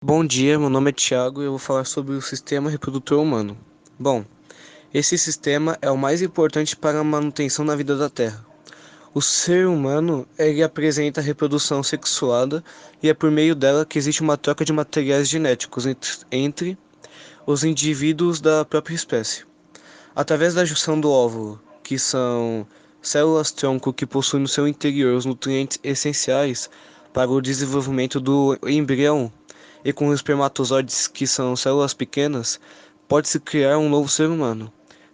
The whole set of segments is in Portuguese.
Bom dia, meu nome é Thiago e eu vou falar sobre o sistema reprodutor humano. Bom, esse sistema é o mais importante para a manutenção da vida da Terra. O ser humano, ele apresenta a reprodução sexuada e é por meio dela que existe uma troca de materiais genéticos entre os indivíduos da própria espécie. Através da junção do óvulo, que são células-tronco que possuem no seu interior os nutrientes essenciais para o desenvolvimento do embrião, e com os espermatozoides, que são células pequenas, pode-se criar um novo ser humano.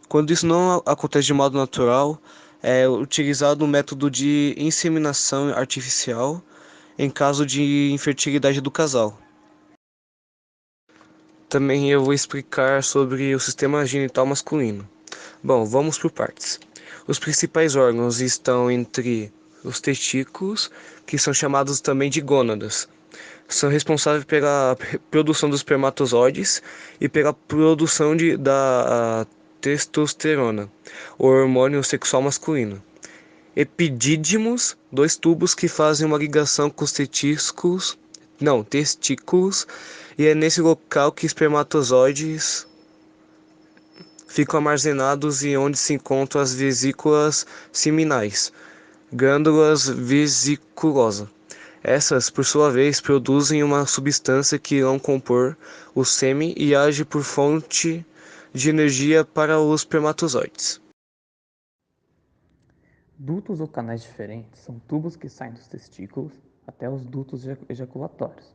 Quando isso não acontece de modo natural, é utilizado o método de inseminação artificial em caso de infertilidade do casal. Também eu vou explicar sobre o sistema genital masculino. Bom, vamos por partes. Os principais órgãos estão entre os testículos, que são chamados também de gônadas. São responsáveis pela produção dos espermatozoides e pela produção da testosterona, o hormônio sexual masculino. Epidídimos, dois tubos que fazem uma ligação com os testículos, e é nesse local que espermatozoides ficam armazenados e onde se encontram as vesículas seminais, glândulas vesiculosas. Essas, por sua vez, produzem uma substância que irão compor o sêmen e age por fonte de energia para os espermatozoides. Dutos ou canais diferentes são tubos que saem dos testículos até os dutos ejaculatórios,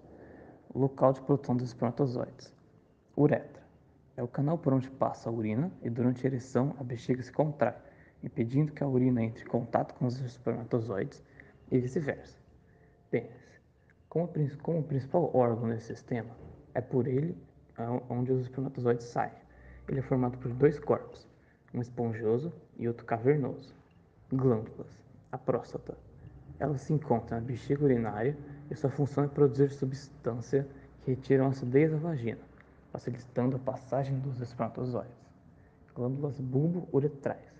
o local de produção dos espermatozoides. Uretra é o canal por onde passa a urina e durante a ereção a bexiga se contrai, impedindo que a urina entre em contato com os espermatozoides e vice-versa. Pênis. Como o principal órgão desse sistema, é por ele onde os espermatozoides saem. Ele é formado por dois corpos, um esponjoso e outro cavernoso. Glândulas. A próstata. Ela se encontra na bexiga urinária e sua função é produzir substância que retiram a acidez da vagina, facilitando a passagem dos espermatozoides. Glândulas bulbo-uretrais.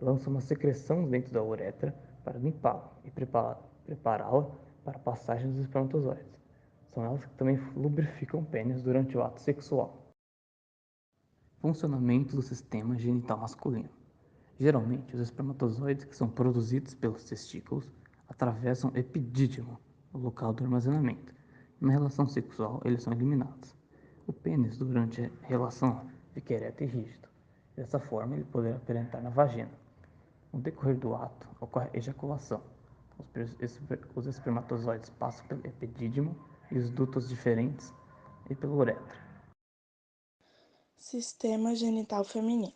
Lançam uma secreção dentro da uretra para limpá-la e prepará-la para a passagem dos espermatozoides. São elas que também lubrificam o pênis durante o ato sexual. Funcionamento do sistema genital masculino. Geralmente, os espermatozoides que são produzidos pelos testículos atravessam o epidídimo, o local do armazenamento. Na relação sexual, eles são eliminados. O pênis, durante a relação, fica ereto e rígido. Dessa forma, ele poderá penetrar na vagina. No decorrer do ato, ocorre a ejaculação. Os espermatozoides passam pelo epidídimo e os dutos diferentes e pela uretra. Sistema genital feminino.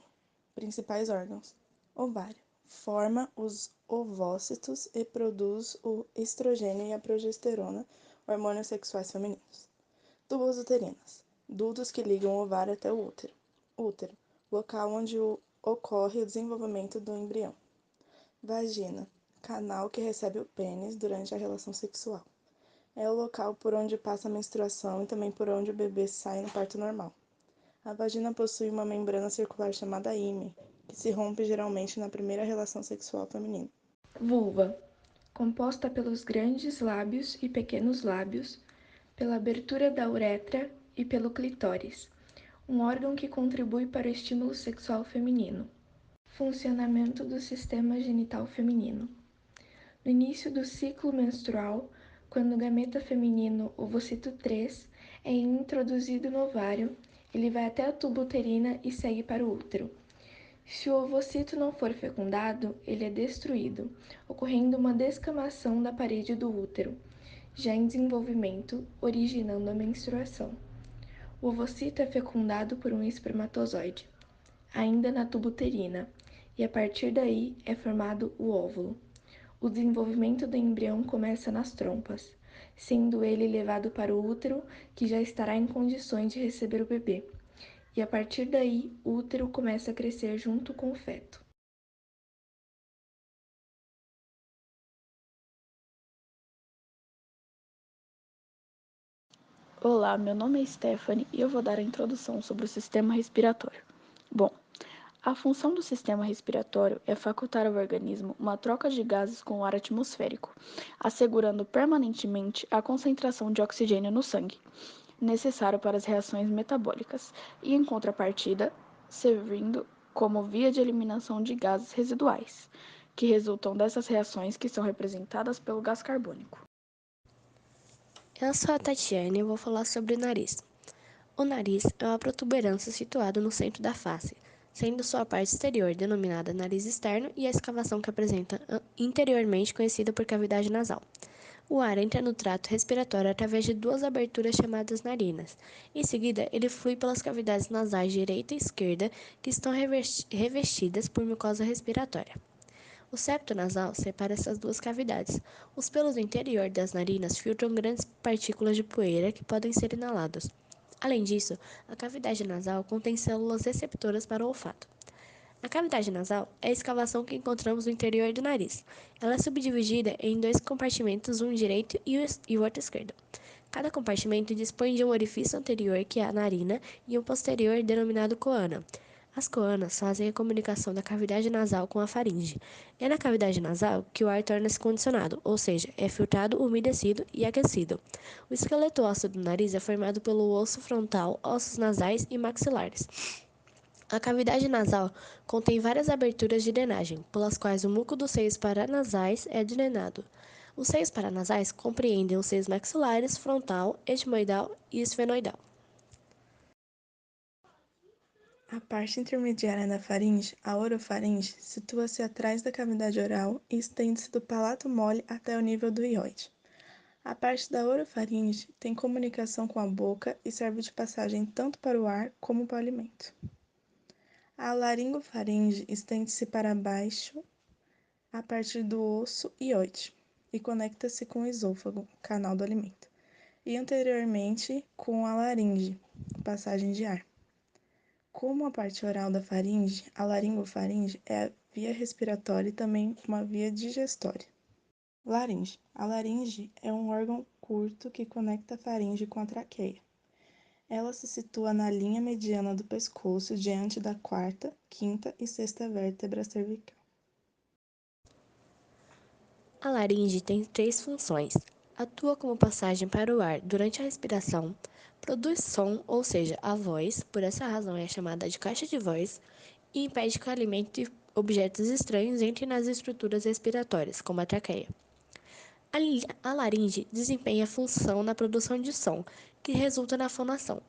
Principais órgãos: ovário. Forma os ovócitos e produz o estrogênio e a progesterona, hormônios sexuais femininos. Tubos uterinas. Dutos que ligam o ovário até o útero. Útero. Local onde ocorre o desenvolvimento do embrião. Vagina. Canal que recebe o pênis durante a relação sexual. É o local por onde passa a menstruação e também por onde o bebê sai no parto normal. A vagina possui uma membrana circular chamada ímen, que se rompe geralmente na primeira relação sexual feminina. Vulva, composta pelos grandes lábios e pequenos lábios, pela abertura da uretra e pelo clitóris, um órgão que contribui para o estímulo sexual feminino. Funcionamento do sistema genital feminino. No início do ciclo menstrual, quando o gameta feminino ovocito 3 é introduzido no ovário, ele vai até a tuba uterina e segue para o útero. Se o ovocito não for fecundado, ele é destruído, ocorrendo uma descamação da parede do útero, já em desenvolvimento, originando a menstruação. O ovocito é fecundado por um espermatozoide, ainda na tuba uterina, e a partir daí é formado o óvulo. O desenvolvimento do embrião começa nas trompas, sendo ele levado para o útero, que já estará em condições de receber o bebê. E a partir daí, o útero começa a crescer junto com o feto. Olá, meu nome é Stephanie e eu vou dar a introdução sobre o sistema respiratório. Bom, a função do sistema respiratório é facultar ao organismo uma troca de gases com o ar atmosférico, assegurando permanentemente a concentração de oxigênio no sangue. necessário para as reações metabólicas, e, em contrapartida, servindo como via de eliminação de gases residuais, que resultam dessas reações que são representadas pelo gás carbônico. Eu sou a Tatiane e vou falar sobre o nariz. O nariz é uma protuberância situada no centro da face, sendo sua parte exterior denominada nariz externo e a escavação que apresenta interiormente conhecida por cavidade nasal. O ar entra no trato respiratório através de duas aberturas chamadas narinas. Em seguida, ele flui pelas cavidades nasais direita e esquerda, que estão revestidas por mucosa respiratória. O septo nasal separa essas duas cavidades. Os pelos do interior das narinas filtram grandes partículas de poeira que podem ser inaladas. Além disso, a cavidade nasal contém células receptoras para o olfato. A cavidade nasal é a escavação que encontramos no interior do nariz. Ela é subdividida em dois compartimentos, um direito e o outro esquerdo. Cada compartimento dispõe de um orifício anterior, que é a narina, e um posterior, denominado coana. As coanas fazem a comunicação da cavidade nasal com a faringe. É na cavidade nasal que o ar torna-se condicionado, ou seja, é filtrado, umedecido e aquecido. O esqueleto ósseo do nariz é formado pelo osso frontal, ossos nasais e maxilares. A cavidade nasal contém várias aberturas de drenagem, pelas quais o muco dos seios paranasais é drenado. Os seios paranasais compreendem os seios maxilares, frontal, etmoidal e esfenoidal. A parte intermediária da faringe, a orofaringe, situa-se atrás da cavidade oral e estende-se do palato mole até o nível do hioide. A parte da orofaringe tem comunicação com a boca e serve de passagem tanto para o ar como para o alimento. A laringofaringe estende-se para baixo a partir do osso hioide e conecta-se com o esôfago, canal do alimento, e anteriormente com a laringe, passagem de ar. Como a parte oral da faringe, a laringofaringe é a via respiratória e também uma via digestória. Laringe. A laringe é um órgão curto que conecta a faringe com a traqueia. Ela se situa na linha mediana do pescoço, diante da quarta, quinta e sexta vértebra cervical. A laringe tem três funções. Atua como passagem para o ar durante a respiração, produz som, ou seja, a voz, por essa razão é chamada de caixa de voz, e impede que o alimento e objetos estranhos entrem nas estruturas respiratórias, como a traqueia. A laringe desempenha função na produção de som, que resulta na fonação.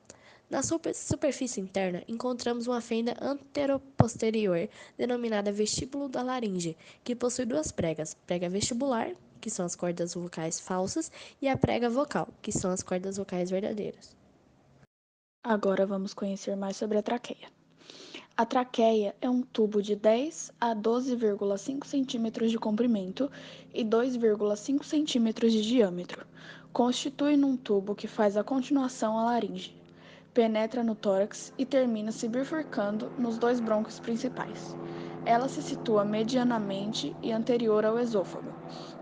Na superfície interna, encontramos uma fenda anteroposterior, denominada vestíbulo da laringe, que possui duas pregas, prega vestibular, que são as cordas vocais falsas, e a prega vocal, que são as cordas vocais verdadeiras. Agora vamos conhecer mais sobre a traqueia. A traqueia é um tubo de 10 a 12,5 centímetros de comprimento e 2,5 centímetros de diâmetro. Constitui num tubo que faz a continuação à laringe. Penetra no tórax e termina se bifurcando nos dois brônquios principais. Ela se situa medianamente e anterior ao esôfago,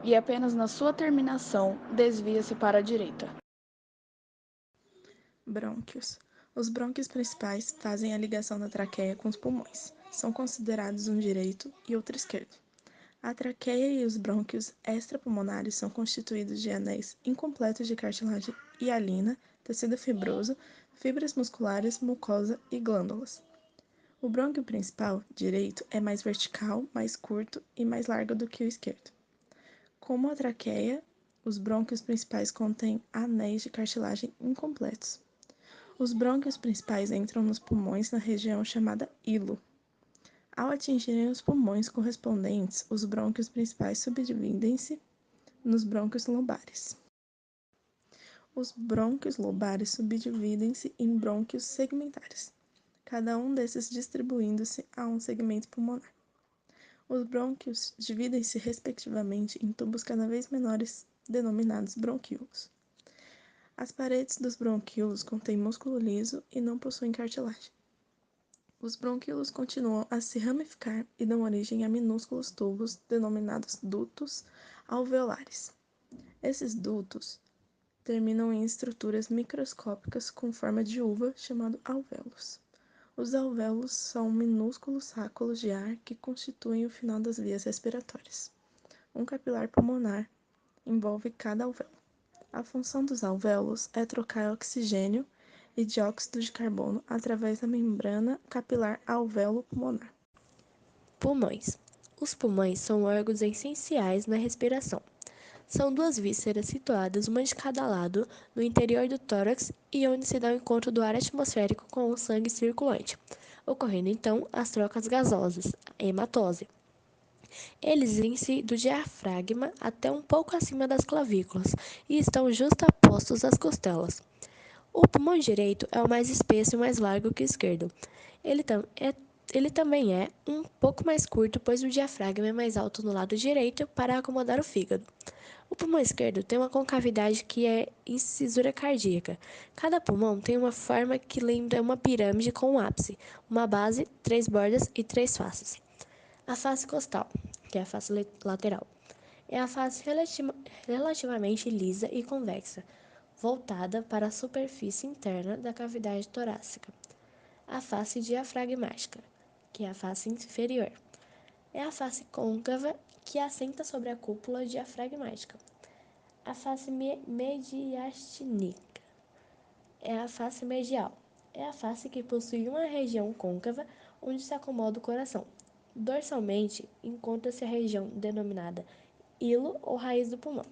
e apenas na sua terminação desvia-se para a direita. Brônquios. Os brônquios principais fazem a ligação da traqueia com os pulmões. São considerados um direito e outro esquerdo. A traqueia e os brônquios extrapulmonares são constituídos de anéis incompletos de cartilagem hialina, tecido fibroso, fibras musculares, mucosa e glândulas. O brônquio principal, direito, é mais vertical, mais curto e mais largo do que o esquerdo. Como a traqueia, os brônquios principais contêm anéis de cartilagem incompletos. Os brônquios principais entram nos pulmões na região chamada hilo. Ao atingirem os pulmões correspondentes, os brônquios principais subdividem-se nos brônquios lobares. Os brônquios lobares subdividem-se em brônquios segmentares, cada um desses distribuindo-se a um segmento pulmonar. Os brônquios dividem-se respectivamente em tubos cada vez menores, denominados bronquíolos. As paredes dos bronquíolos contêm músculo liso e não possuem cartilagem. Os bronquíolos continuam a se ramificar e dão origem a minúsculos tubos denominados dutos alveolares. Esses dutos terminam em estruturas microscópicas com forma de uva, chamado alvéolos. Os alvéolos são minúsculos sacos de ar que constituem o final das vias respiratórias. Um capilar pulmonar envolve cada alvéolo. A função dos alvéolos é trocar oxigênio e dióxido de carbono através da membrana capilar alvéolo-pulmonar. Pulmões. Os pulmões são órgãos essenciais na respiração. São duas vísceras situadas, uma de cada lado, no interior do tórax e onde se dá o encontro do ar atmosférico com o sangue circulante, ocorrendo então as trocas gasosas, a hematose. Eles vêm-se do diafragma até um pouco acima das clavículas e estão justapostos às costelas. O pulmão direito é o mais espesso e mais largo que o esquerdo. Ele também é um pouco mais curto, pois o diafragma é mais alto no lado direito para acomodar o fígado. O pulmão esquerdo tem uma concavidade que é incisura cardíaca. Cada pulmão tem uma forma que lembra uma pirâmide com um ápice, uma base, 3 bordas e 3 faces. A face costal, que é a face lateral, é a face relativamente lisa e convexa, voltada para a superfície interna da cavidade torácica. A face diafragmática, que é a face inferior, é a face côncava que assenta sobre a cúpula diafragmática. A face mediastínica é a face medial. É a face que possui uma região côncava onde se acomoda o coração. Dorsalmente, encontra-se a região denominada hilo ou raiz do pulmão.